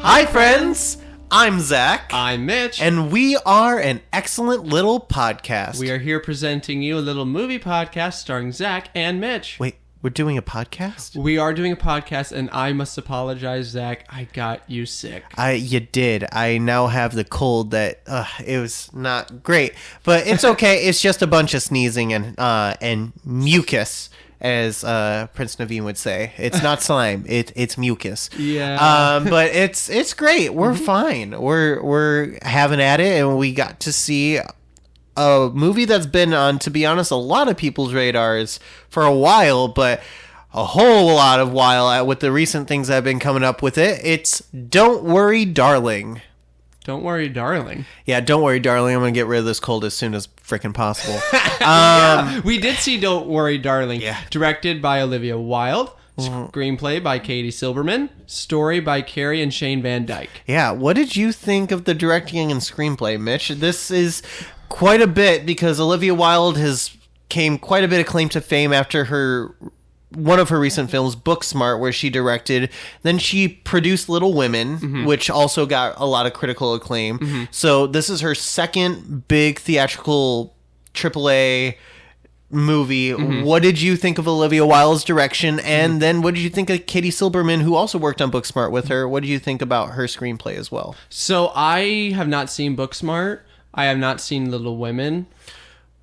Hi, friends! I'm Zach. I'm Mitch. And we are an excellent little podcast. We are here presenting you a little movie podcast starring Zach and Mitch. Wait, we're doing a podcast? We are doing a podcast, and I must apologize, Zach. I got you sick. You did. I now have the cold that it was not great. But it's okay. It's just a bunch of sneezing and mucus, as Prince Naveen would say. It's not slime. It's mucus. Yeah. But it's great. We're fine. We're having at it, and we got to see a movie that's been on, to be honest, a lot of people's radars for a while, but a whole lot of while with the recent things that have been coming up with it. It's Don't Worry, Darling. Don't worry, darling. Yeah, don't worry, darling. I'm going to get rid of this cold as soon as freaking possible. Yeah, we did see Don't Worry, Darling. Yeah. Directed by Olivia Wilde. Screenplay by Katie Silberman. Story by Carrie and Shane Van Dyke. Yeah, what did you think of the directing and screenplay, Mitch? This is quite a bit because Olivia Wilde has came quite a bit of claim to fame after one of her recent films, Booksmart, where she directed. Then she produced Little Women, which also got a lot of critical acclaim. So this is her second big theatrical AAA movie. What did you think of Olivia Wilde's direction? And then what did you think of Katie Silberman, who also worked on Booksmart with her? What did you think about her screenplay as well? So I have not seen Booksmart. I have not seen Little Women.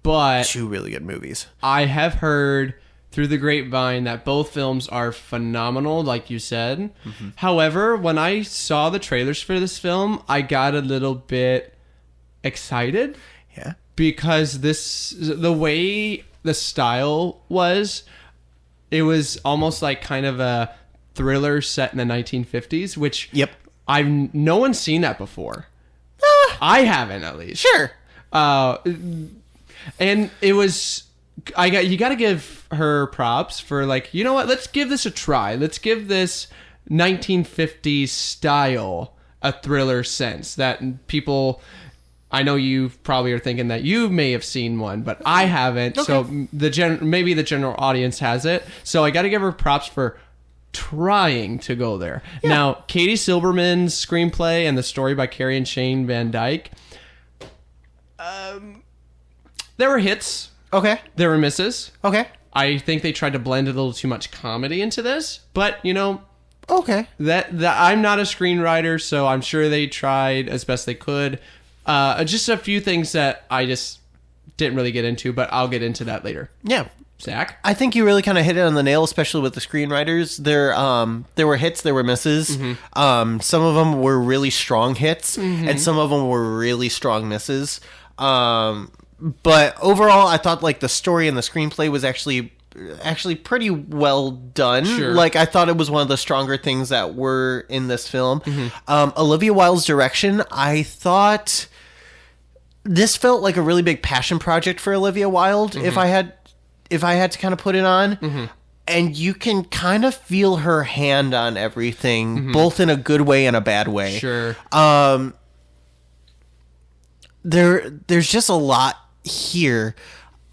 But two really good movies. I have heard through the grapevine that both films are phenomenal, like you said. However, when I saw the trailers for this film, I got a little bit excited. Yeah. Because the way the style was, it was almost like kind of a thriller set in the 1950s, which no one's seen that before. I haven't, at least. Sure. And it was... you got to give her props for, like, you know what? Let's give this a try. Let's give this 1950s style a thriller sense that people... I know you probably are thinking that you may have seen one, but I haven't. Okay. So maybe the general audience has it. So I got to give her props for trying to go there. Yeah. Now, Katie Silberman's screenplay and the story by Carrie and Shane Van Dyke, there were hits. Okay. There were misses. Okay. I think they tried to blend a little too much comedy into this, but, you know... Okay. That I'm not a screenwriter, so I'm sure they tried as best they could. Just a few things that I just didn't really get into, but I'll get into that later. Yeah. Zach? I think you really kind of hit it on the nail, especially with the screenwriters. There were hits, there were misses. Some of them were really strong hits, and some of them were really strong misses. But overall, I thought like the story and the screenplay was actually pretty well done. Sure. Like, I thought it was one of the stronger things that were in this film. Olivia Wilde's direction, I thought this felt like a really big passion project for Olivia Wilde. If I had to kind of put it on. And you can kind of feel her hand on everything, both in a good way and a bad way. Sure. There's just a lot here.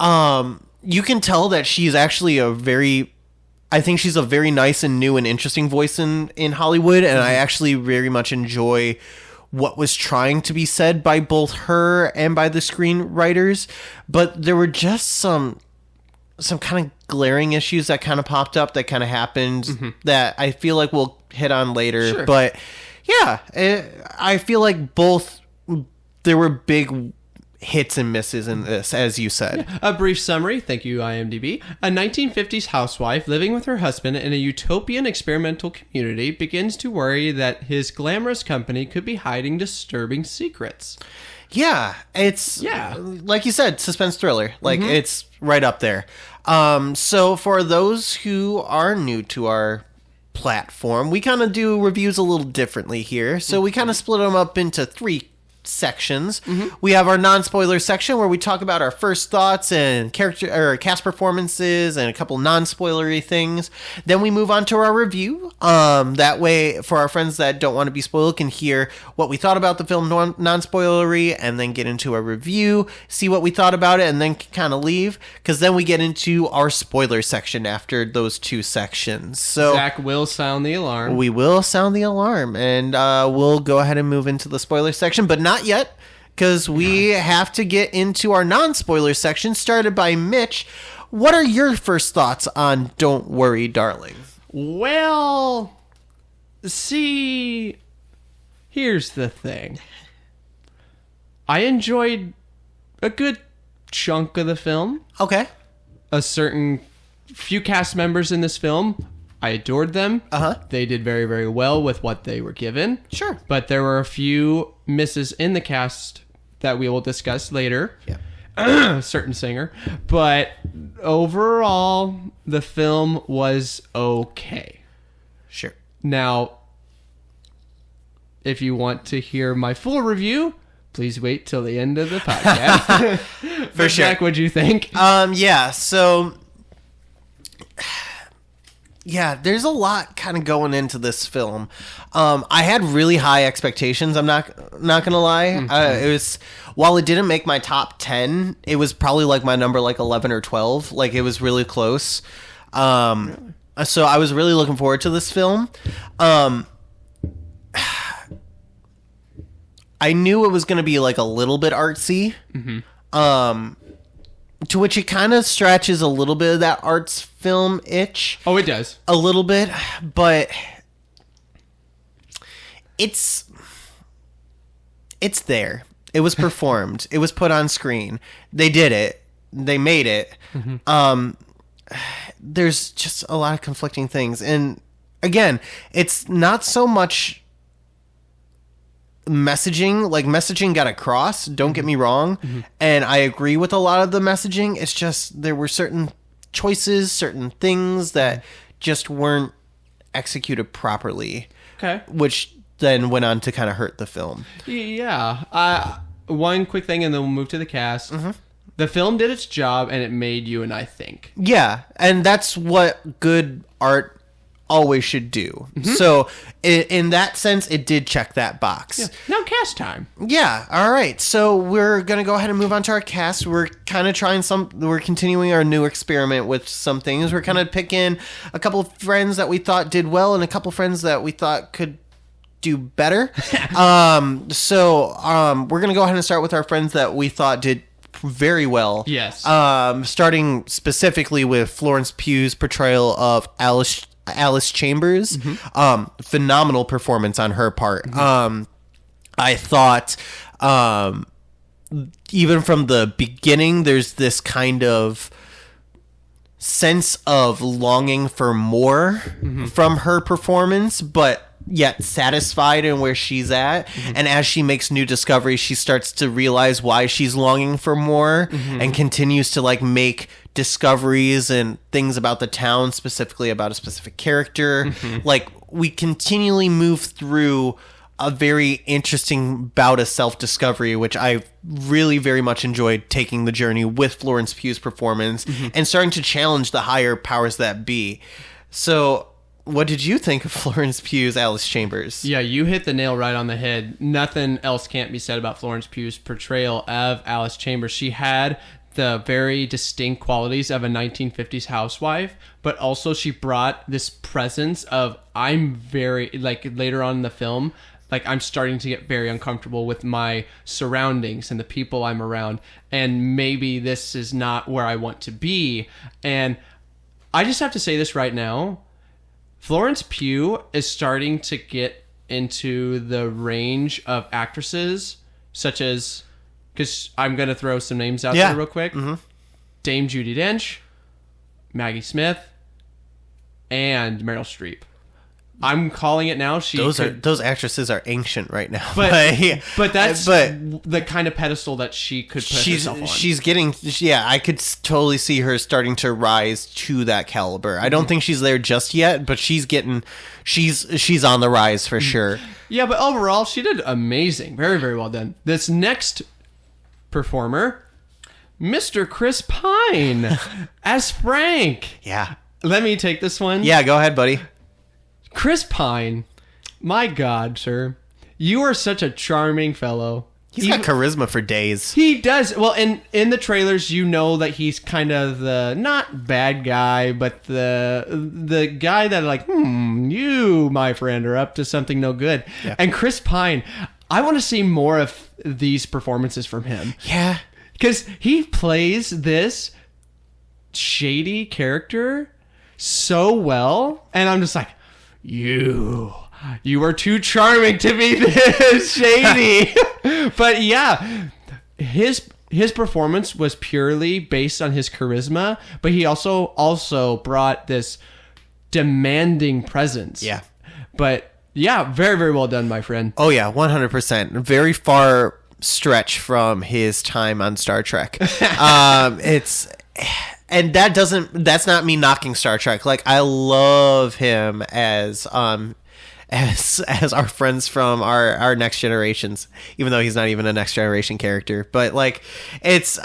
You can tell that she's actually I think she's a very nice and new and interesting voice in Hollywood, and I actually very much enjoy what was trying to be said by both her and by the screenwriters. But there were just some kind of glaring issues that kind of popped up, that kind of happened, that I feel like we'll hit on later. Sure. But yeah, I feel like there were big hits and misses in this, as you said. A brief summary, thank you IMDb. A 1950s housewife living with her husband in a utopian experimental community begins to worry that his glamorous company could be hiding disturbing secrets. Yeah, it's like you said, suspense thriller. Like, it's right up there. So for those who are new to our platform, we kind of do reviews a little differently here. So we kind of split them up into three sections. We have our non-spoiler section where we talk about our first thoughts and character or cast performances and a couple non-spoilery things. Then we move on to our review. That way, for our friends that don't want to be spoiled, can hear what we thought about the film non-spoilery, and then get into a review, see what we thought about it, and then kind of leave. Because then we get into our spoiler section after those two sections. So Zach will sound the alarm. we will sound the alarm, and we'll go ahead and move into the spoiler section, but not yet, because we have to get into our non-spoiler section, started by Mitch. What are your first thoughts on Don't Worry, Darling? Well, see, here's the thing. I enjoyed a good chunk of the film. Okay. A certain few cast members in this film, I adored them. They did very, very well with what they were given. Sure. But there were a few misses in the cast that we will discuss later. Yeah. Certain singer. But overall, the film was okay. Sure. Now, if you want to hear my full review, please wait till the end of the podcast. For sure. Jack, what'd you think? Yeah, so... Yeah, there's a lot kind of going into this film. I had really high expectations. I'm not gonna lie. It was, while it didn't make my top 10, it was probably like my number like 11 or 12. Like, it was really close. So I was really looking forward to this film. I knew it was gonna be like a little bit artsy. To which it kind of stretches a little bit of that arts film itch. Oh, it does. A little bit, but it's there. It was performed. It was put on screen. They did it. They made it. There's just a lot of conflicting things. And again, it's not so much messaging. Like, messaging got across, don't get me wrong, and I agree with a lot of the messaging. It's just there were certain choices, certain things that just weren't executed properly, which then went on to kind of hurt the film. Yeah. One quick thing, and then we'll move to the cast. The film did its job, and it made you and I think. Yeah, and that's what good art always should do. So in that sense, it did check that box. Yeah. Now cast time. Yeah. All right. So we're going to go ahead and move on to our cast. We're kind of we're continuing our new experiment with some things. We're kind of picking a couple of friends that we thought did well and a couple of friends that we thought could do better. So we're going to go ahead and start with our friends that we thought did very well. Yes. Starting specifically with Florence Pugh's portrayal of Alice Chambers. Phenomenal performance on her part. I thought even from the beginning, there's this kind of sense of longing for more from her performance, but yet satisfied in where she's at. And as she makes new discoveries, she starts to realize why she's longing for more, and continues to like make discoveries and things about the town, specifically about a specific character. Like, we continually move through a very interesting bout of self-discovery, which I really very much enjoyed taking the journey with Florence Pugh's performance and starting to challenge the higher powers that be. So what did you think of Florence Pugh's Alice Chambers? Yeah, you hit the nail right on the head. Nothing else can't be said about Florence Pugh's portrayal of Alice Chambers. She had the very distinct qualities of a 1950s housewife, but also she brought this presence of, I'm very, like, later on in the film, like, I'm starting to get very uncomfortable with my surroundings and the people I'm around, and maybe this is not where I want to be. And I just have to say this right now, Florence Pugh is starting to get into the range of actresses, such as, because I'm going to throw some names out there real quick. Dame Judi Dench, Maggie Smith, and Meryl Streep. I'm calling it now. Those actresses are ancient right now. But that's the kind of pedestal that she could put herself on. She's getting, I could totally see her starting to rise to that caliber. I don't think she's there just yet, but she's on the rise for sure. Yeah, but overall, she did amazing. Very, very well done. This next performer, Mr. Chris Pine as Frank. Yeah. Let me take this one. Yeah, go ahead, buddy. Chris Pine, my God, sir. You are such a charming fellow. He's got charisma for days. He does. Well, in the trailers, you know that he's kind of the, not bad guy, but the guy that like, you, my friend, are up to something no good. Yeah. And Chris Pine, I want to see more of these performances from him. Yeah. Because he plays this shady character so well. And I'm just like, you are too charming to be this shady. But yeah, his performance was purely based on his charisma, but he also brought this demanding presence. Yeah. But yeah, very, very well done, my friend. Oh yeah, 100%. Very far stretch from his time on Star Trek. And that's not me knocking Star Trek. Like, I love him as our friends from our Next Generations, even though he's not even a Next Generation character. But like, it's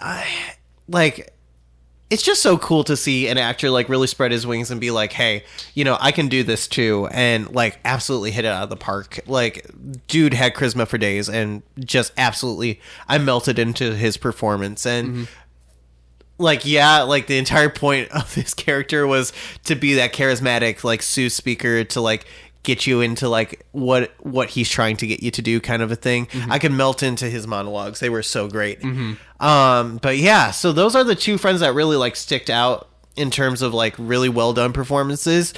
just so cool to see an actor like really spread his wings and be like, hey, I can do this too, and like absolutely hit it out of the park. Like, dude had charisma for days, and just absolutely, I melted into his performance. And like, yeah, like the entire point of his character was to be that charismatic like Sioux speaker to like get you into like what he's trying to get you to do, kind of a thing. I could melt into his monologues. They were so great. But yeah, so those are the two friends that really like sticked out in terms of like really well done performances.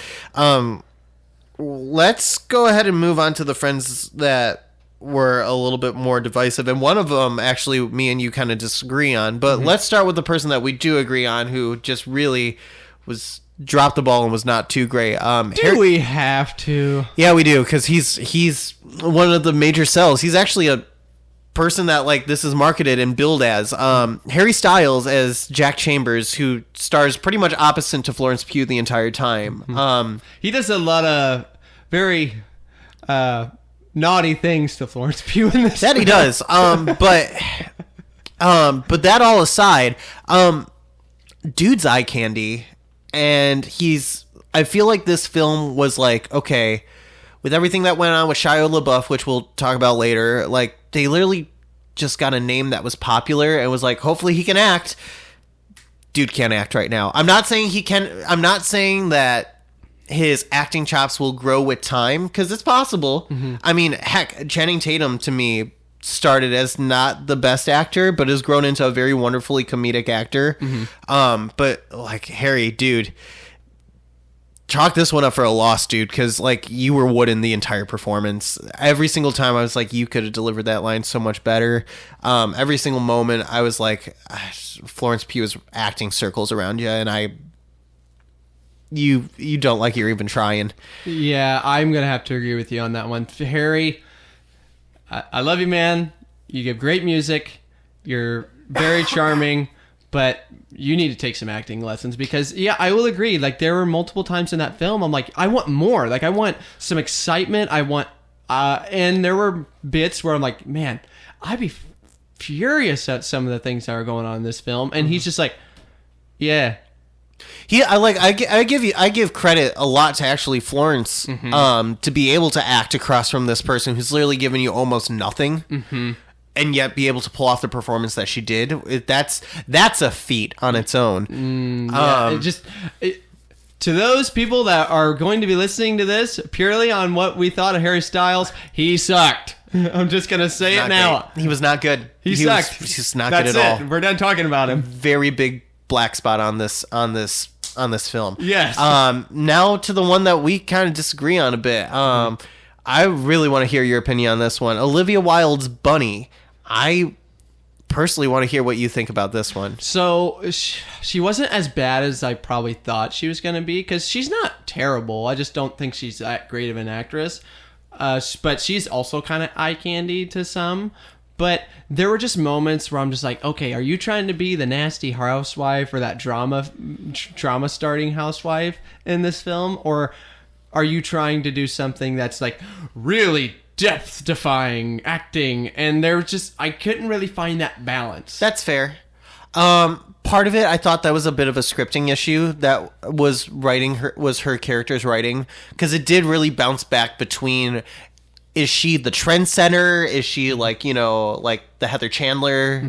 Let's go ahead and move on to the friends that were a little bit more divisive, and one of them actually me and you kind of disagree on, but let's start with the person that we do agree on, who just really dropped the ball and was not too great. We have to? Yeah, we do, because he's one of the major sells. He's actually a person that like this is marketed and billed as. Harry Styles as Jack Chambers, who stars pretty much opposite to Florence Pugh the entire time. He does a lot of very naughty things to Florence Pugh in this. That he does. But that all aside, dude's eye candy, and I feel like this film was like, okay, with everything that went on with Shia LaBeouf, which we'll talk about later, like they literally just got a name that was popular and was like, hopefully he can act. Dude can't act right now. I'm not saying he can. I'm not saying that his acting chops will grow with time, because it's possible. I mean, heck, Channing Tatum to me started as not the best actor, but has grown into a very wonderfully comedic actor. But like Harry, dude, chalk this one up for a loss, dude, because like you were wooden the entire performance. Every single time I was like, you could have delivered that line so much better. Every single moment I was like, Florence Pugh is acting circles around you, and you don't like you're even trying. Yeah, I'm gonna have to agree with you on that one. Harry, I love you, man. You give great music. You're very charming, but you need to take some acting lessons, because yeah, I will agree. Like, there were multiple times in that film I'm like, I want more. Like, I want some excitement. I want and there were bits where I'm like, man, I'd be furious at some of the things that are going on in this film, and he's just like, yeah. I give credit a lot to actually Florence to be able to act across from this person who's literally given you almost nothing, and yet be able to pull off the performance that she did. That's a feat on its own. To those people that are going to be listening to this purely on what we thought of Harry Styles, he sucked. I'm just gonna say it now. He was not good. He sucked. He was not good at all. We're done talking about him. Very big black spot on this film. Yes. Now to the one that we kind of disagree on a bit. I really want to hear your opinion on this one. Olivia Wilde's Bunny. I personally want to hear what you think about this one. So she wasn't as bad as I probably thought she was going to be, because she's not terrible. I just don't think she's that great of an actress. But she's also kind of eye candy to some. But there were just moments where I'm just like, okay, are you trying to be the nasty housewife or that drama starting housewife in this film? Or are you trying to do something that's like really depth defying acting? And I couldn't really find that balance. That's fair. Part of it, I thought that was a bit of a scripting issue that was her character's writing, because it did really bounce back between, is she the trendsetter? Is she like the Heather Chandler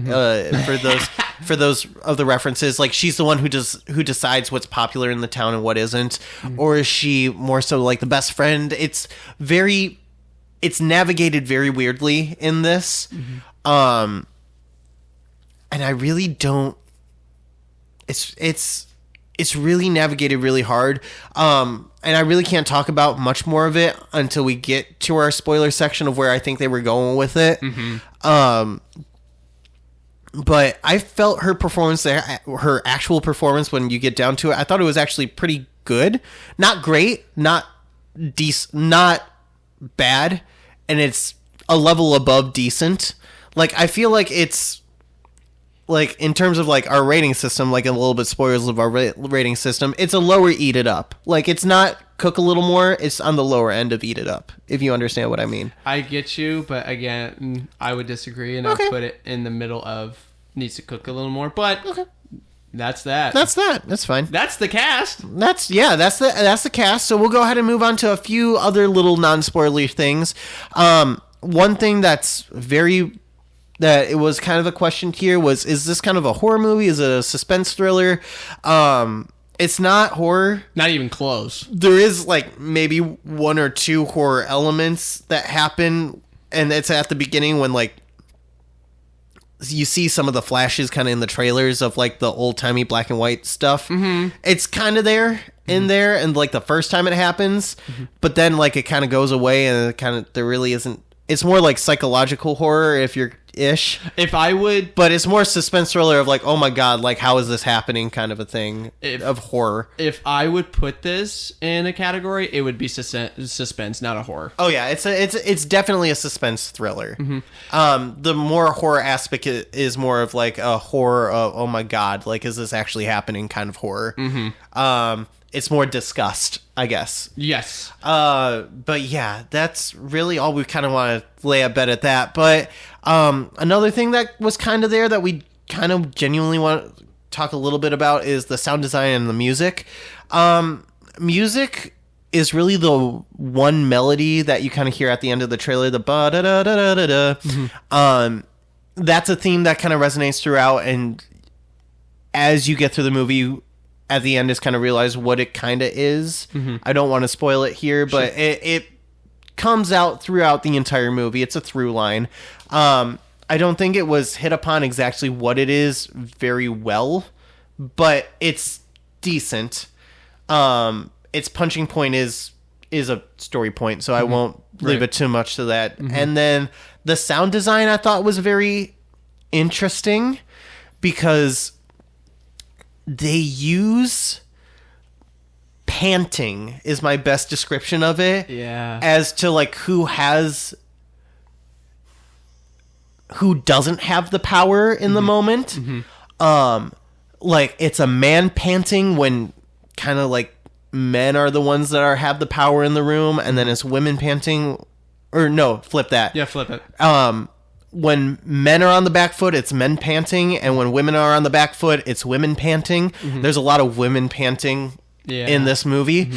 for those of the references? Like, she's the one who decides what's popular in the town and what isn't, or is she more so like the best friend? It's navigated very weirdly in this, and I really don't. It's really navigated really hard. And I really can't talk about much more of it until we get to our spoiler section of where I think they were going with it. But I felt her performance there, her actual performance, when you get down to it, I thought it was actually pretty good. Not great, not decent, not bad, and it's a level above decent. Like, I feel like it's, like, in terms of like our rating system, like a little bit spoilers of our rating system, it's a lower Eat It Up. Like, it's not Cook a Little More, it's on the lower end of Eat It Up, if you understand what I mean. I get you, but again, I would disagree, and I'd put it in the middle of needs to cook a little more, but that's that. That's fine. That's the cast. That's the cast. So we'll go ahead and move on to a few other little non-spoilery things. One thing that it was kind of a question here was, is this kind of a horror movie? Is it a suspense thriller? It's not horror. Not even close. There is like maybe one or two horror elements that happen, and it's at the beginning when like you see some of the flashes kind of in the trailers of like the old-timey black and white stuff. It's kind of there in there, and like the first time it happens, but then like it kind of goes away, and it kind of, there really isn't. It's more like psychological horror if you're ish. But it's more suspense thriller of like, oh my god, like how is this happening kind of a thing of horror. If I would put this in a category, it would be suspense, not a horror. Oh yeah, it's definitely a suspense thriller. The more horror aspect is more of like a horror of, oh my god, like is this actually happening kind of horror. It's more disgust, I guess. Yes. But yeah, that's really all we kind of want to lay a bet at that. But another thing that was kind of there that we kind of genuinely want to talk a little bit about is the sound design and the music. Music is really the one melody that you kind of hear at the end of the trailer, the ba-da-da-da-da-da. That's a theme that kind of resonates throughout, and as you get through the movie, at the end is kind of realize what it kind of is. I don't want to spoil it here, but it comes out throughout the entire movie. It's a through line. I don't think it was hit upon exactly what it is very well, but it's decent. Its punching point is a story point, so I won't leave it too much to that. And then the sound design I thought was very interesting because they use panting is my best description of it. Yeah. As to like who doesn't have the power in the moment. Like it's a man panting when kind of like men are the ones that have the power in the room, and then it's women panting, or no, flip that. Yeah, flip it. When men are on the back foot, it's men panting, and when women are on the back foot, it's women panting. There's a lot of women panting in this movie.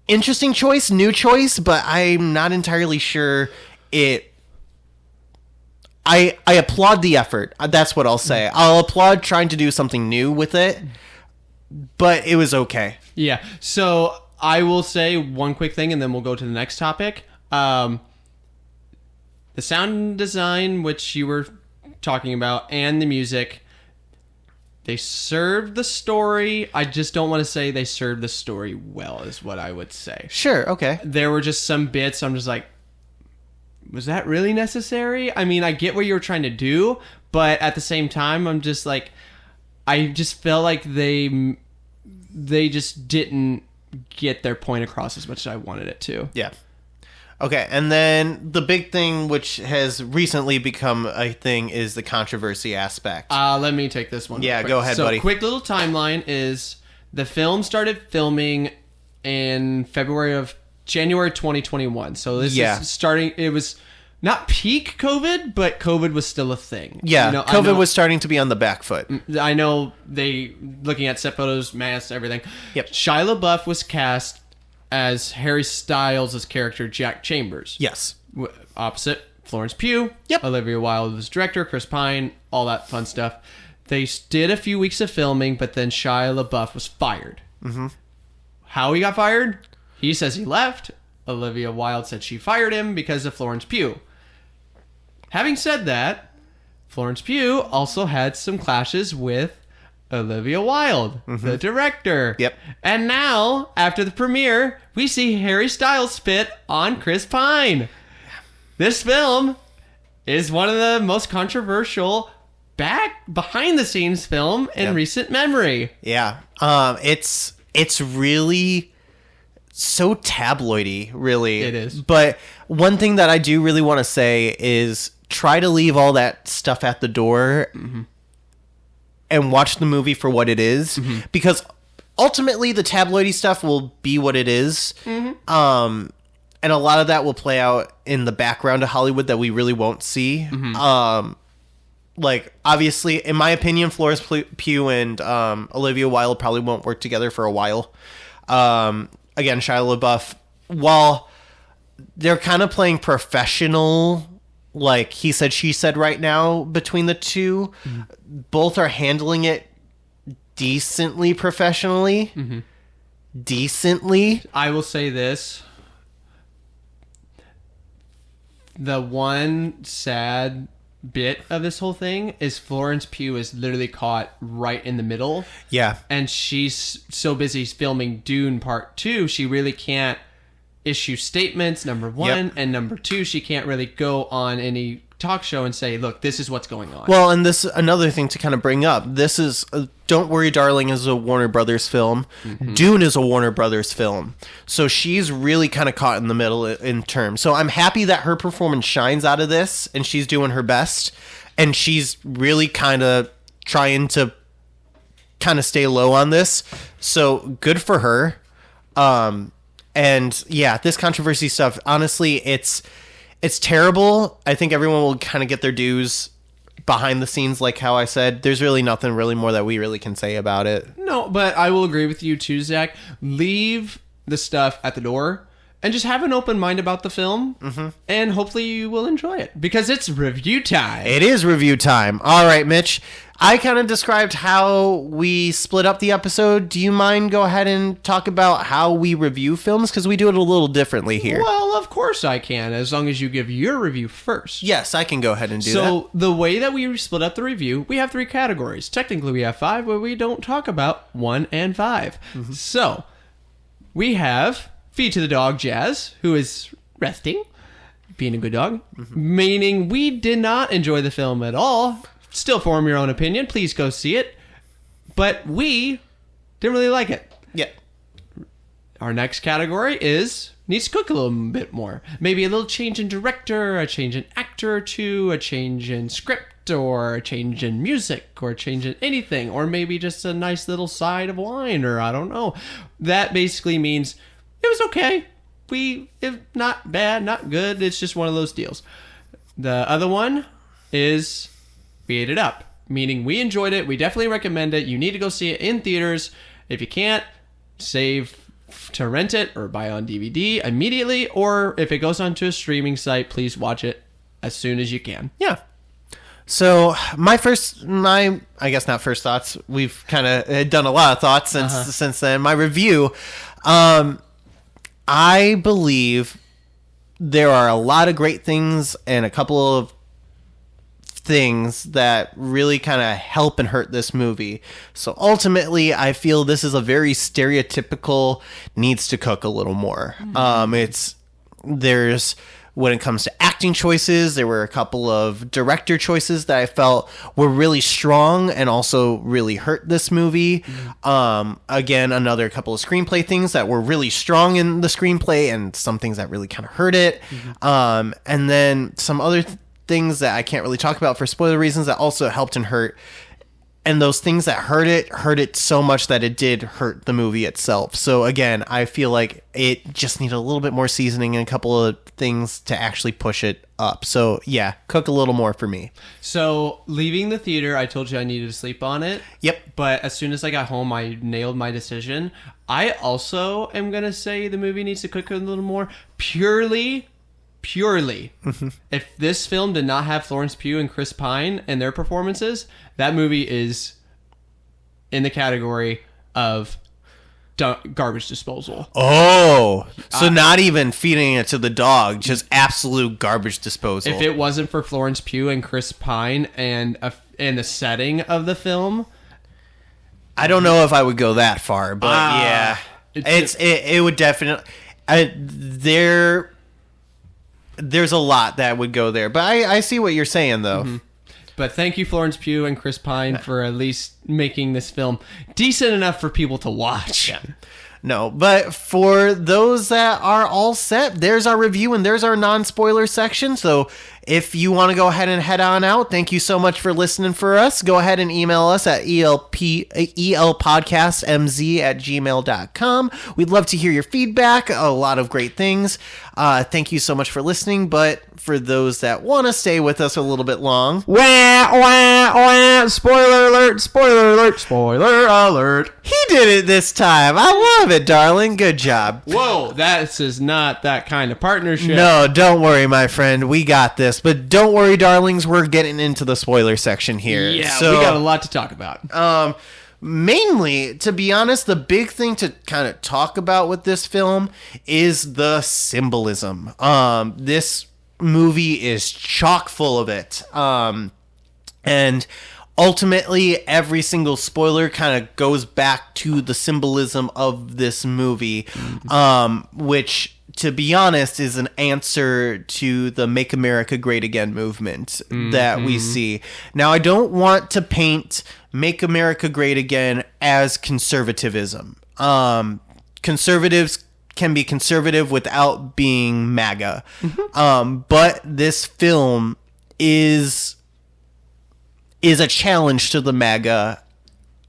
Interesting choice, new choice, but I'm not entirely sure it... I applaud the effort. That's what I'll say. I'll applaud trying to do something new with it, but it was okay. Yeah, so I will say one quick thing, and then we'll go to the next topic. The sound design, which you were talking about, and the music, they served the story. I just don't want to say they served the story well, is what I would say. Sure, okay. There were just some bits I'm just like, was that really necessary? I mean, I get what you were trying to do, but at the same time, I'm just like, I just felt like they they just didn't get their point across as much as I wanted it to. Yeah. Okay, and then the big thing, which has recently become a thing, is the controversy aspect. Let me take this one. Yeah, quick. go ahead, buddy. So, quick little timeline is the film started filming in January 2021. So this is starting. It was not peak COVID, but COVID was still a thing. Yeah, COVID was starting to be on the back foot. I know looking at set photos, masks, everything. Yep. Shia LaBeouf was cast as Harry Styles' character, Jack Chambers. Yes. Opposite Florence Pugh. Yep. Olivia Wilde was director, Chris Pine, all that fun stuff. They did a few weeks of filming, but then Shia LaBeouf was fired. Mm-hmm. How he got fired? He says he left. Olivia Wilde said she fired him because of Florence Pugh. Having said that, Florence Pugh also had some clashes with Olivia Wilde, the director. Yep. And now, after the premiere, we see Harry Styles spit on Chris Pine. This film is one of the most controversial behind the scenes film in recent memory. Yeah. It's really so tabloidy, really. It is. But one thing that I do really want to say is try to leave all that stuff at the door and watch the movie for what it is, because ultimately the tabloidy stuff will be what it is. And a lot of that will play out in the background of Hollywood that we really won't see. Like, obviously, in my opinion, Florence Pugh and Olivia Wilde probably won't work together for a while. Again, Shia LaBeouf, while they're kind of playing professional, like he said, she said right now between the two, both are handling it decently professionally. Decently. I will say this. The one sad bit of this whole thing is Florence Pugh is literally caught right in the middle. Yeah. And she's so busy filming Dune Part 2, she really can't issue statements, number one. Yep. And number two, she can't really go on any talk show and say, look, this is what's going on. Well, and this another thing to kind of bring up. This is Don't Worry, Darling is a Warner Brothers film. Dune is a Warner Brothers film. So she's really kind of caught in the middle in terms. So I'm happy that her performance shines out of this and she's doing her best. And she's really kind of trying to kind of stay low on this. So good for her. And yeah, this controversy stuff, honestly, it's terrible. I think everyone will kind of get their dues behind the scenes, like how I said. There's really nothing really more that we really can say about it. No, but I will agree with you too, Zach. Leave the stuff at the door and just have an open mind about the film, and hopefully you will enjoy it, because it's review time. It is review time. All right, Mitch. I kind of described how we split up the episode. Do you mind go ahead and talk about how we review films? Because we do it a little differently here. Well, of course I can, as long as you give your review first. Yes, I can go ahead and do that. So the way that we split up the review, we have 3 categories. Technically, we have 5, but we don't talk about 1 and 5. So we have Feed to the Dog Jazz, who is resting, being a good dog, meaning we did not enjoy the film at all. Still form your own opinion. Please go see it. But we didn't really like it. Yeah. Our next category is needs to cook a little bit more. Maybe a little change in director, a change in actor or two, a change in script, or a change in music, or a change in anything, or maybe just a nice little side of wine, or I don't know. That basically means it was okay. If not bad, not good. It's just one of those deals. The other one is we ate it up, meaning we enjoyed it. We definitely recommend it. You need to go see it in theaters. If you can't, save to rent it or buy on DVD immediately. Or if it goes onto a streaming site, please watch it as soon as you can. Yeah. So my I guess not first thoughts. We've kind of done a lot of thoughts since then. My review, I believe there are a lot of great things and a couple of things that really kind of help and hurt this movie. So ultimately, I feel this is a very stereotypical needs to cook a little more. when it comes to acting choices. There were a couple of director choices that I felt were really strong and also really hurt this movie. Again, another couple of screenplay things that were really strong in the screenplay and some things that really kind of hurt it. And then some other things that I can't really talk about for spoiler reasons that also helped and hurt. And those things that hurt it so much that it did hurt the movie itself. So again, I feel like it just needed a little bit more seasoning and a couple of things to actually push it up. So yeah, cook a little more for me. So leaving the theater, I told you I needed to sleep on it. Yep. But as soon as I got home, I nailed my decision. I also am going to say the movie needs to cook a little more purely, if this film did not have Florence Pugh and Chris Pine and their performances, that movie is in the category of garbage disposal. Oh, so not even feeding it to the dog, just absolute garbage disposal. If it wasn't for Florence Pugh and Chris Pine and the setting of the film, I don't know if I would go that far, but yeah, it would definitely. There's a lot that would go there, but I see what you're saying though. But thank you, Florence Pugh and Chris Pine, for at least making this film decent enough for people to watch. Yeah. No, but for those that are all set, there's our review and there's our non-spoiler section. So if you want to go ahead and head on out, thank you so much for listening for us. Go ahead and email us at elpodcastmz@gmail.com. We'd love to hear your feedback. A lot of great things. Thank you so much for listening. But for those that want to stay with us a little bit long, Spoiler alert, spoiler alert, spoiler alert. He did it this time. I love it, darling. Good job. Whoa, this is not that kind of partnership. No, don't worry, my friend. We got this. But don't worry, darlings. We're getting into the spoiler section here. Yeah, so, we got a lot to talk about. Mainly, to be honest, the big thing to kind of talk about with this film is the symbolism. This movie is chock full of it. And ultimately, every single spoiler kind of goes back to the symbolism of this movie, which, to be honest, is an answer to the Make America Great Again movement that we see. Now, I don't want to paint Make America Great Again as conservatism. Conservatives can be conservative without being MAGA. But this film is a challenge to the MAGA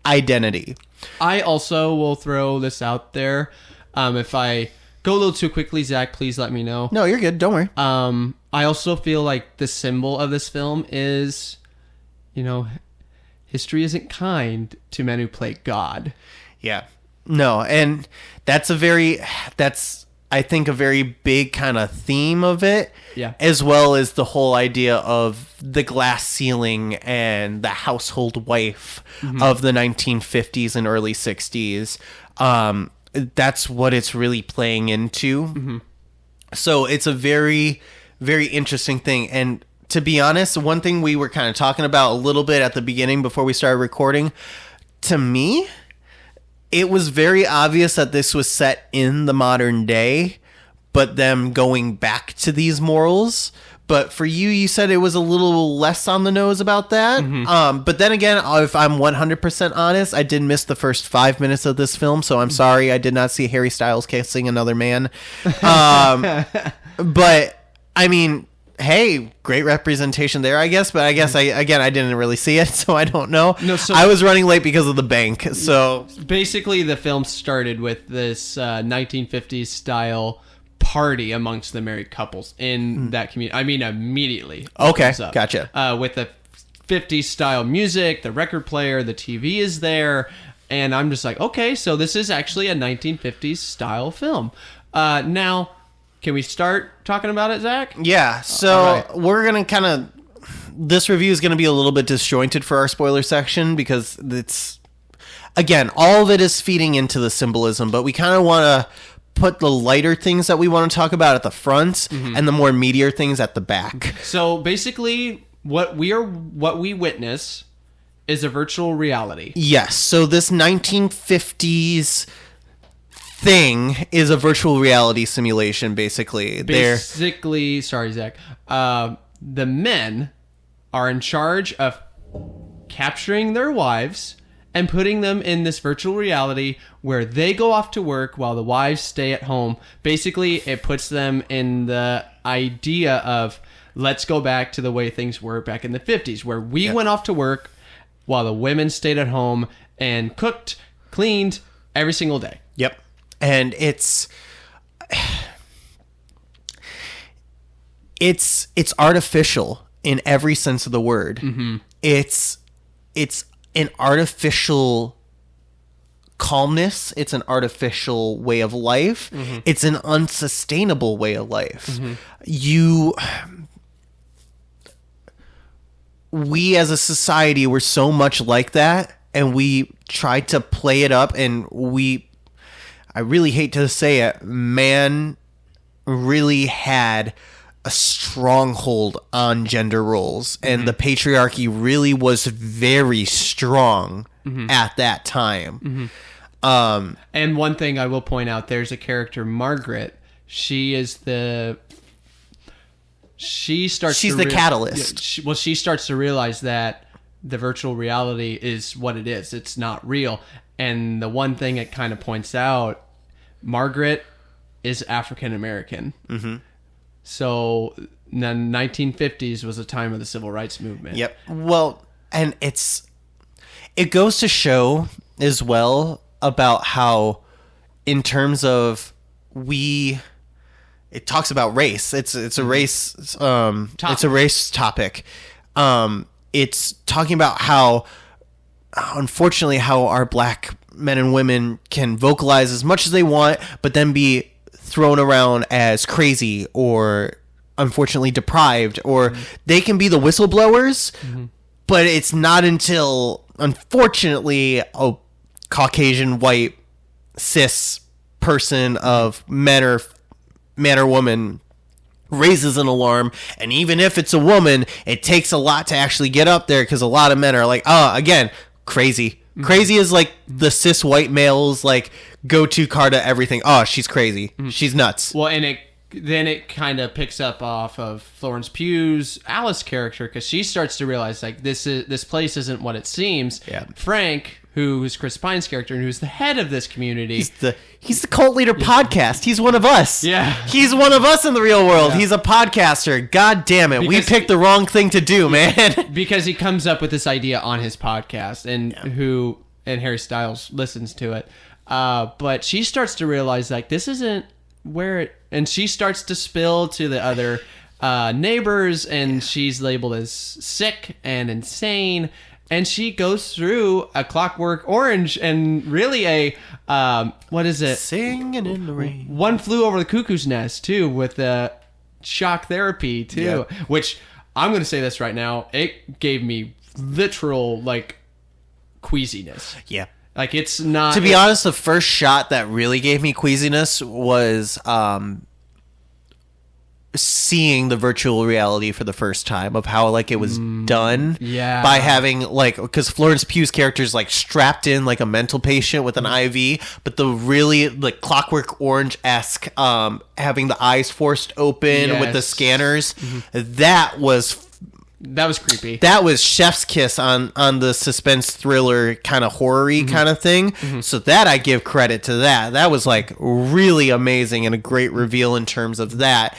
identity. I also will throw this out there. If I go a little too quickly, Zach, please let me know. No, you're good. Don't worry. I also feel like the symbol of this film is, history isn't kind to men who play God. Yeah. No, and that's I think a very big kind of theme of it. Yeah. As well as the whole idea of the glass ceiling and the household wife of the 1950s and early 60s. That's what it's really playing into. So it's a very, very interesting thing. And to be honest, one thing we were kind of talking about a little bit at the beginning before we started recording, to me, it was very obvious that this was set in the modern day, but them going back to these morals. But for you said it was a little less on the nose about that. But then again, if I'm 100% honest, I did miss the first 5 minutes of this film, so I'm sorry I did not see Harry Styles kissing another man. But, I mean, hey, great representation there, I guess. But I guess, I didn't really see it, so I don't know. No, so I was running late because of the bank, so... Basically, the film started with this 1950s style party amongst the married couples in that community. I mean, immediately. Okay, gotcha. With the 50s style music, the record player, the TV is there, and I'm just like, okay, so this is actually a 1950s style film. Now, can we start talking about it, Zach? Yeah, so we're going to kind of... This review is going to be a little bit disjointed for our spoiler section because it's... Again, all of it is feeding into the symbolism, but we kind of want to put the lighter things that we want to talk about at the front and the more meatier things at the back. So basically, what we witness is a virtual reality. Yes. So this 1950s thing is a virtual reality simulation, basically. Basically, sorry, Zach. The men are in charge of capturing their wives and putting them in this virtual reality where they go off to work while the wives stay at home. Basically, it puts them in the idea of, let's go back to the way things were back in the 50s, where we went off to work while the women stayed at home and cooked, cleaned every single day. Yep. And it's artificial in every sense of the word. Mm-hmm. It's an artificial calmness. It's an artificial way of life. Mm-hmm. It's an unsustainable way of life. Mm-hmm. We as a society were so much like that, and we tried to play it up, and I really hate to say it, man really had a stronghold on gender roles, and the patriarchy really was very strong at that time. And one thing I will point out, there's a character, Margaret. She's the catalyst. She starts to realize that the virtual reality is what it is. It's not real. And the one thing it kind of points out, Margaret is African American. Mm-hmm. So the 1950s was a time of the civil rights movement. Yep. Well, and it goes to show as well about how, in terms of it talks about race. It's a race. It's a race topic. It's talking about how, unfortunately, how our black men and women can vocalize as much as they want, but then be thrown around as crazy or unfortunately deprived, or they can be the whistleblowers, but it's not until, unfortunately, a Caucasian white cis person of man or woman raises an alarm, and even if it's a woman, it takes a lot to actually get up there, because a lot of men are like, again, crazy. Crazy is like the cis white males like go-to card to everything. She's crazy. She's nuts. Well, and it kind of picks up off of Florence Pugh's Alice character, because she starts to realize like this place isn't what it seems. Yeah. Frank, who is Chris Pine's character and who's the head of this community, he's the cult leader podcast. He's one of us. Yeah, he's one of us in the real world. Yeah. He's a podcaster. God damn it, we picked the wrong thing to do, man. Because he comes up with this idea on his podcast, and Harry Styles listens to it. But she starts to realize like this isn't where it, and she starts to spill to the other neighbors, and she's labeled as sick and insane. And she goes through a Clockwork Orange and really a, what is it? Singing in the rain. One Flew Over the Cuckoo's Nest, too, with the shock therapy, too. Yep. Which, I'm going to say this right now, it gave me literal, like, queasiness. Yeah. Like, it's not... To be honest, the first shot that really gave me queasiness was... seeing the virtual reality for the first time of how like it was done by having like, because Florence Pugh's character is like strapped in like a mental patient with an IV, but the really like Clockwork Orange-esque having the eyes forced open with the scanners, that was creepy. That was chef's kiss on the suspense thriller kind of horror-y kind of thing. So that I give credit to that. That was like really amazing and a great reveal in terms of that.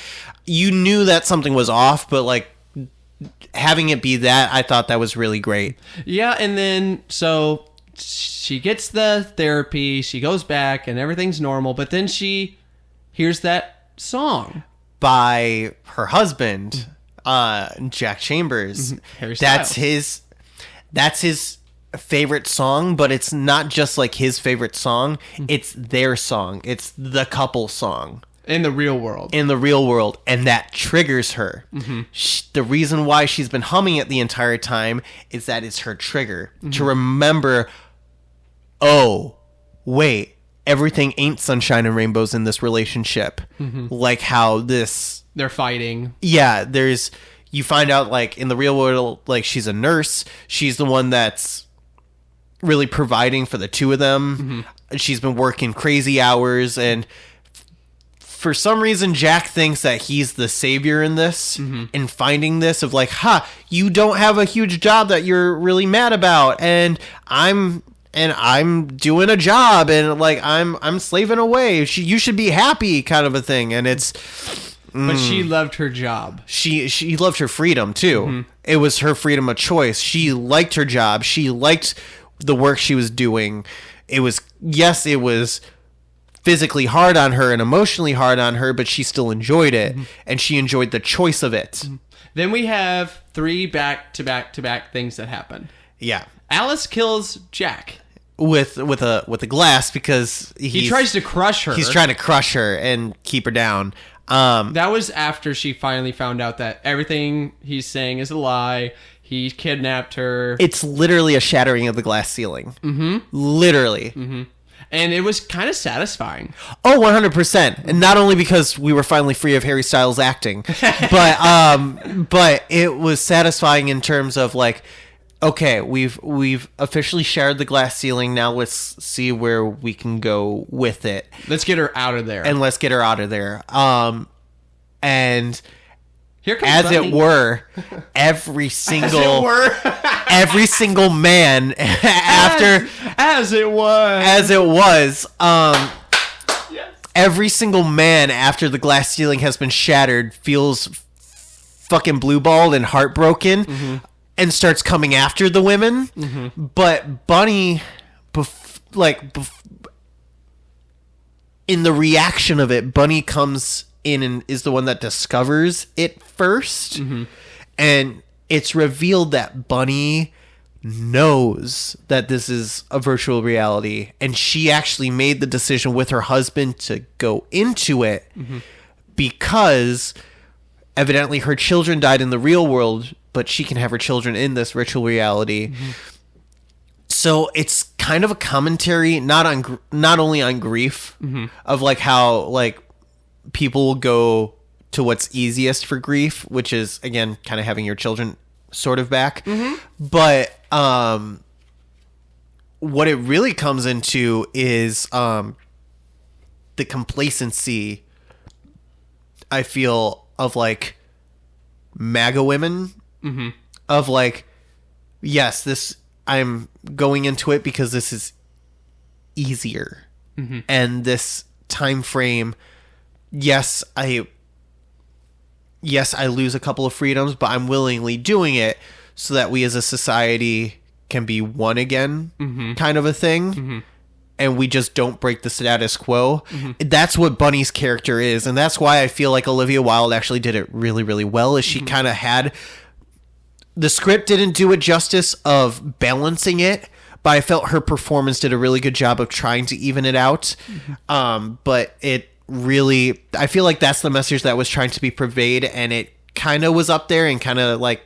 You knew that something was off, but like having it be that, I thought that was really great. Yeah, and then so she gets the therapy, she goes back, and everything's normal, but then she hears that song by her husband, Jack Chambers. Harry Styles. That's his favorite song, but it's not just like his favorite song, it's their song. It's the couple song. In the real world. And that triggers her. The reason why she's been humming it the entire time is that it's her trigger to remember, oh, wait, everything ain't sunshine and rainbows in this relationship. Like how they're fighting. Yeah, you find out like in the real world, like she's a nurse. She's the one that's really providing for the two of them. She's been working crazy hours, and for some reason Jack thinks that he's the savior in this, and finding this of like, you don't have a huge job that you're really mad about, and I'm doing a job, and like I'm slaving away. You should be happy, kind of a thing. And it's but she loved her job. She loved her freedom too. It was her freedom of choice. She liked her job. She liked the work she was doing. It was physically hard on her and emotionally hard on her, but she still enjoyed it, and she enjoyed the choice of it. Then we have 3 back-to-back things that happen. Yeah. Alice kills Jack with a glass because he tries to crush her. He's trying to crush her and keep her down. That was after she finally found out that everything he's saying is a lie. He kidnapped her. It's literally a shattering of the glass ceiling. Literally. And it was kind of satisfying. Oh, 100%. And not only because we were finally free of Harry Styles acting, but it was satisfying in terms of like, okay, we've officially shattered the glass ceiling. Now let's see where we can go with it. Let's get her out of there. And let's get her out of there. And here comes as Bunny. it were, every single man after as it was every single man after the glass ceiling has been shattered feels fucking blue-balled and heartbroken, and starts coming after the women. But Bunny, in the reaction of it, Bunny comes in and is the one that discovers it first. And it's revealed that Bunny knows that this is a virtual reality, and she actually made the decision with her husband to go into it because evidently her children died in the real world, but she can have her children in this virtual reality. So it's kind of a commentary not only on grief, of like how like people will go to what's easiest for grief, which is again kind of having your children sort of back. But what it really comes into is the complacency, I feel, of like MAGA women, of like, yes, I'm going into it because this is easier, and this time frame, yes, I lose a couple of freedoms, but I'm willingly doing it so that we as a society can be one again, kind of a thing. And we just don't break the status quo. That's what Bunny's character is. And that's why I feel like Olivia Wilde actually did it really, really well, is she kind of had... The script didn't do it justice of balancing it, but I felt her performance did a really good job of trying to even it out. But it really... I feel like that's the message that was trying to be conveyed, and it kind of was up there and kind of like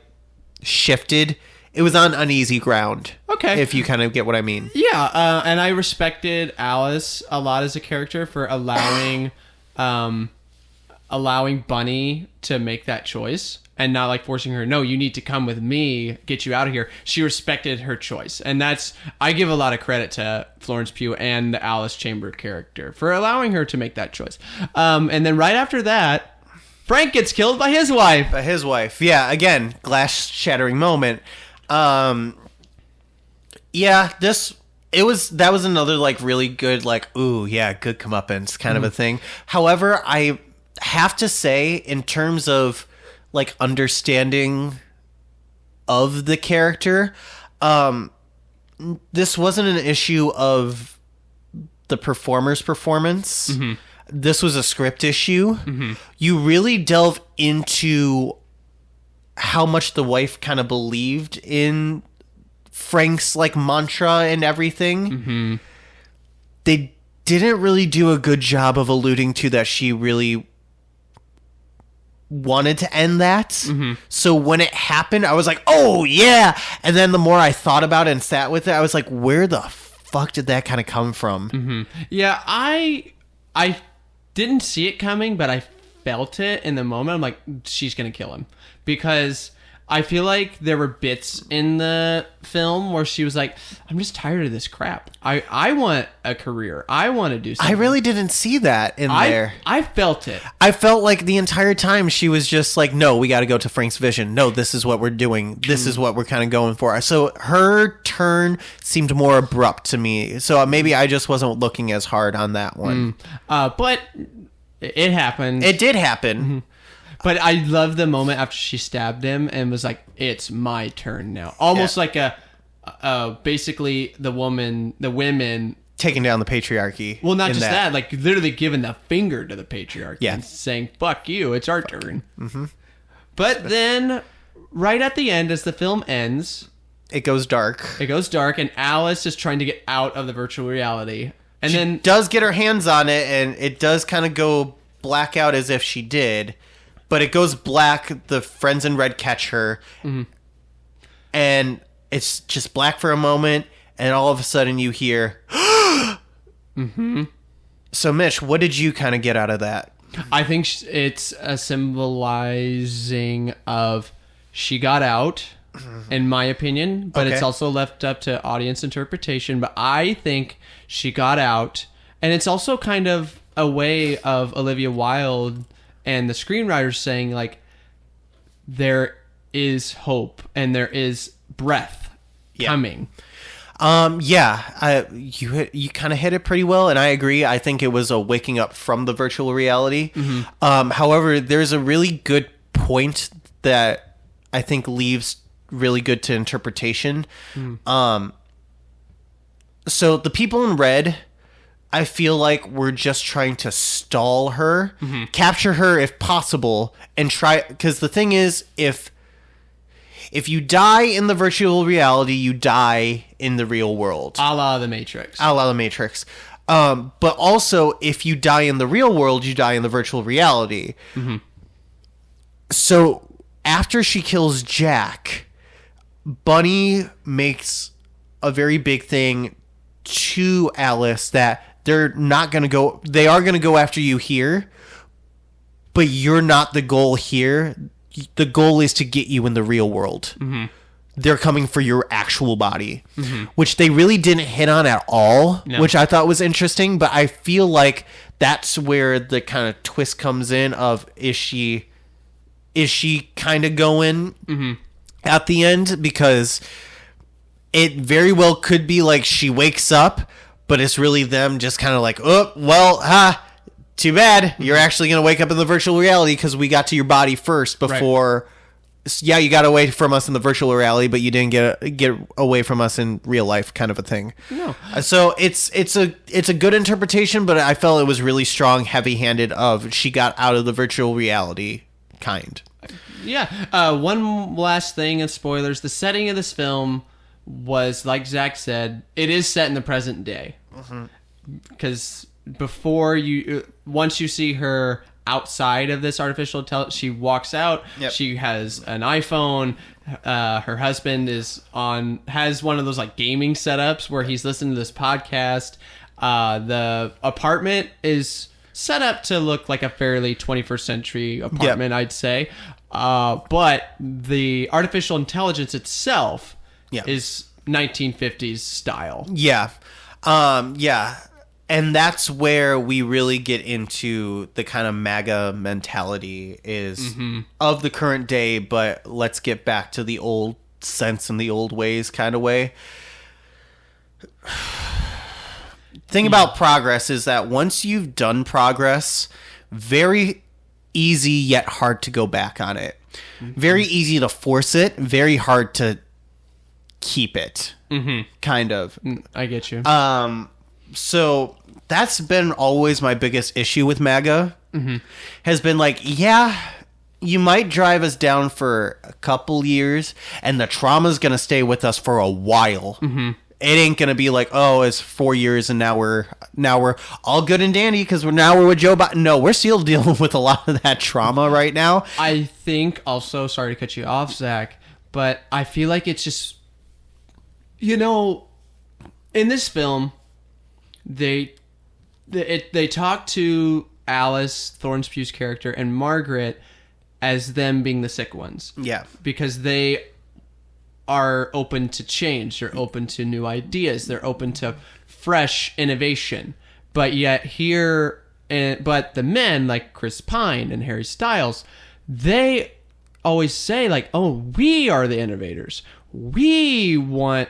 shifted. It was on uneasy ground. Okay. If you kind of get what I mean. Yeah, and I respected Alice a lot as a character for allowing Bunny to make that choice and not like forcing her, no, you need to come with me, get you out of here. She respected her choice. And I give a lot of credit to Florence Pugh and the Alice Chamber character for allowing her to make that choice. And then right after that, Frank gets killed by his wife. Yeah, again, glass shattering moment. That was another like really good, like, ooh, yeah, good comeuppance kind of a thing. However, I have to say, in terms of like understanding of the character, this wasn't an issue of the performer's performance. This was a script issue. You really delve into how much the wife kind of believed in Frank's like mantra and everything. They didn't really do a good job of alluding to that she really wanted to end that. So when it happened, I was like, oh yeah. And then the more I thought about it and sat with it, I was like, where the fuck did that kind of come from? Yeah, I didn't see it coming, but I felt it in the moment. I'm like, she's gonna kill him, because I feel like there were bits in the film where she was like, I'm just tired of this crap. I want a career. I want to do I something. really didn't see that in there. I felt it. I felt like the entire time she was just like, no, we got to go to Frank's vision. No, this is what we're doing. This is what we're kind of going for. So her turn seemed more abrupt to me. So maybe I just wasn't looking as hard on that one. But it happened. It did happen. But I love the moment after she stabbed him and was like, it's my turn now. Almost like basically the women Taking down the patriarchy. well, not just that, like literally giving the finger to the patriarchy Yeah. and saying, fuck you, it's our turn. Mm-hmm. But then right at the end, as the film ends, It goes dark. and Alice is trying to get out of the virtual reality. And She then does get her hands on it, and it does kind of go black out as if she did. But it goes black. The friends in red catch her. Mm-hmm. And it's just black for a moment. And all of a sudden you hear... mm-hmm. So, Mitch, what did you kind of get out of that? I think it's a symbolizing of she got out, in my opinion, but it's also left up to audience interpretation. But I think she got out, and it's also kind of a way of Olivia Wilde and the screenwriters saying, like, there is hope and there is breath coming. You kind of hit it pretty well, and I agree. I think it was a waking up from the virtual reality. Mm-hmm. However, there's a really good point that I think leaves really good to interpretation. So the people in red, I feel like we're just trying to stall her, capture her if possible, and try, because the thing is, if you die in the virtual reality, you die in the real world. A la The Matrix. But also, if you die in the real world, you die in the virtual reality. Mm-hmm. So after she kills Jack, Bunny makes a very big thing to Alice that they're not going to go... They are going to go after you here, but you're not the goal here. The goal is to get you in the real world. Mm-hmm. They're coming for your actual body, which they really didn't hit on at all, which I thought was interesting. But I feel like that's where the kind of twist comes in of, is she kind of going at the end? Because it very well could be like she wakes up, but it's really them just kind of like, oh, well, too bad. You're actually going to wake up in the virtual reality because we got to your body first before... Right. Yeah, you got away from us in the virtual reality, but you didn't get away from us in real life, kind of a thing. No. So it's a good interpretation, but I felt it was really strong, heavy-handed of she got out of the virtual reality kind. Yeah. One last thing, and spoilers. The setting of this film was, like Zach said, it is set in the present day. Because once you see her outside of this artificial intelligence, she walks out. Yep. She has an iPhone. Her husband has one of those like gaming setups where he's listening to this podcast. The apartment is set up to look like a fairly 21st century apartment, I'd say. But the artificial intelligence itself is 1950s style. Yeah. And that's where we really get into the kind of MAGA mentality is of the current day, but let's get back to the old sense and the old ways kind of way. Thing about progress is that once you've done progress, very easy yet hard to go back on it. Very easy to force it, very hard to keep it. Kind of. I get you. So that's been always my biggest issue with MAGA. Has been like, yeah, you might drive us down for a couple years, and the trauma's going to stay with us for a while. It ain't going to be like, oh, it's 4 years and now we're all good and dandy because we're with Joe Biden. No, we're still dealing with a lot of that trauma right now. I think also, sorry to cut you off, Zach, but I feel like it's just, in this film, they talk to Alice, Florence Pugh's character, and Margaret as them being the sick ones. Yeah. Because they are open to change. They're open to new ideas. They're open to fresh innovation. But yet but the men like Chris Pine and Harry Styles, they always say like, oh, we are the innovators. We want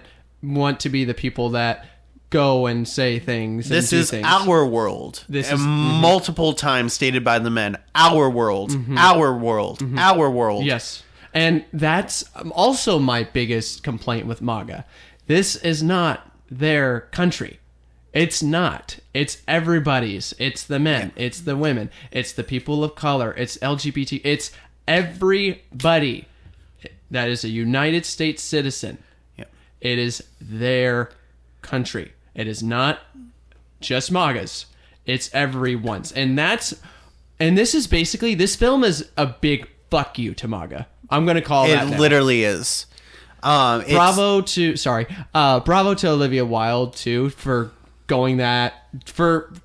to be the people that go and say things. This and do is things. our world. This and is multiple times stated by the men. Our world. Our world. Our world. Yes. And that's also my biggest complaint with MAGA. This is not their country. It's not. It's everybody's. It's the men. It's the women. It's the people of color. It's LGBT. It's everybody that is a United States citizen. Yep. It is their country. It is not just MAGA's. It's everyone's. And this is basically, this film is a big fuck you to MAGA. I'm going to call that now. It literally is. Bravo to Olivia Wilde too for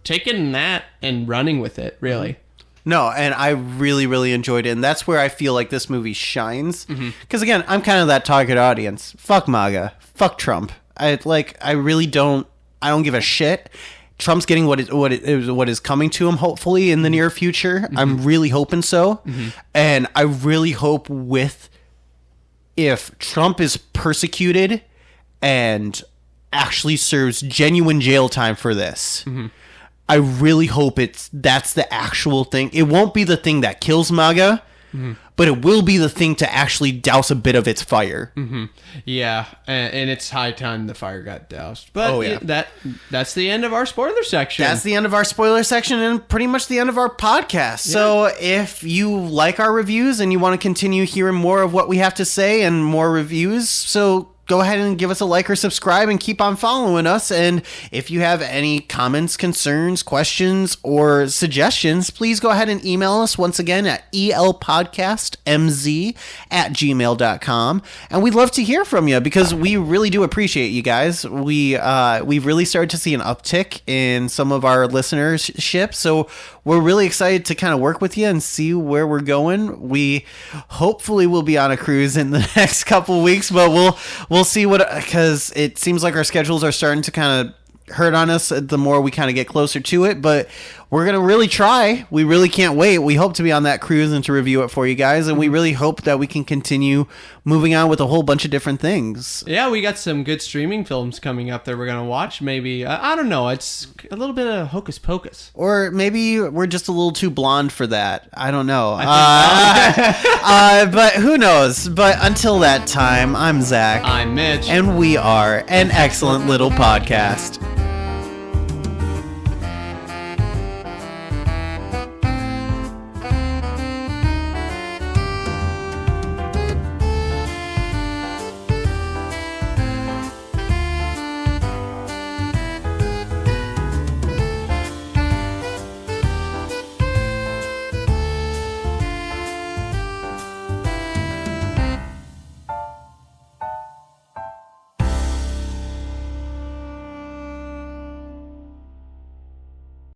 taking that and running with it, really. No, and I really, really enjoyed it. And that's where I feel like this movie shines. Because again, I'm kind of that target audience. Fuck MAGA. Fuck Trump. I don't give a shit. Trump's getting what is coming to him, hopefully, in the near future. I'm really hoping so. And I really hope if Trump is persecuted and actually serves genuine jail time for this, I really hope that's the actual thing. It won't be the thing that kills MAGA, but it will be the thing to actually douse a bit of its fire. Yeah, and it's high time the fire got doused. But that's the end of our spoiler section. That's the end of our spoiler section and pretty much the end of our podcast. Yeah. So if you like our reviews and you want to continue hearing more of what we have to say and more reviews, so go ahead and give us a like or subscribe and keep on following us. And if you have any comments, concerns, questions, or suggestions, please go ahead and email us once again at elpodcastmz@gmail.com. And we'd love to hear from you because we really do appreciate you guys. We've really started to see an uptick in some of our listenership. So we're really excited to kind of work with you and see where we're going. We hopefully will be on a cruise in the next couple weeks, but we'll see because it seems like our schedules are starting to kind of hurt on us the more we kind of get closer to it, but we're going to really try. We really can't wait. We hope to be on that cruise and to review it for you guys, and we really hope that we can continue moving on with a whole bunch of different things. Yeah, we got some good streaming films coming up that we're going to watch. Maybe, I don't know, it's a little bit of hocus pocus. Or maybe we're just a little too blonde for that. I don't know. But who knows? But until that time, I'm Zach. I'm Mitch. And we are an excellent little podcast.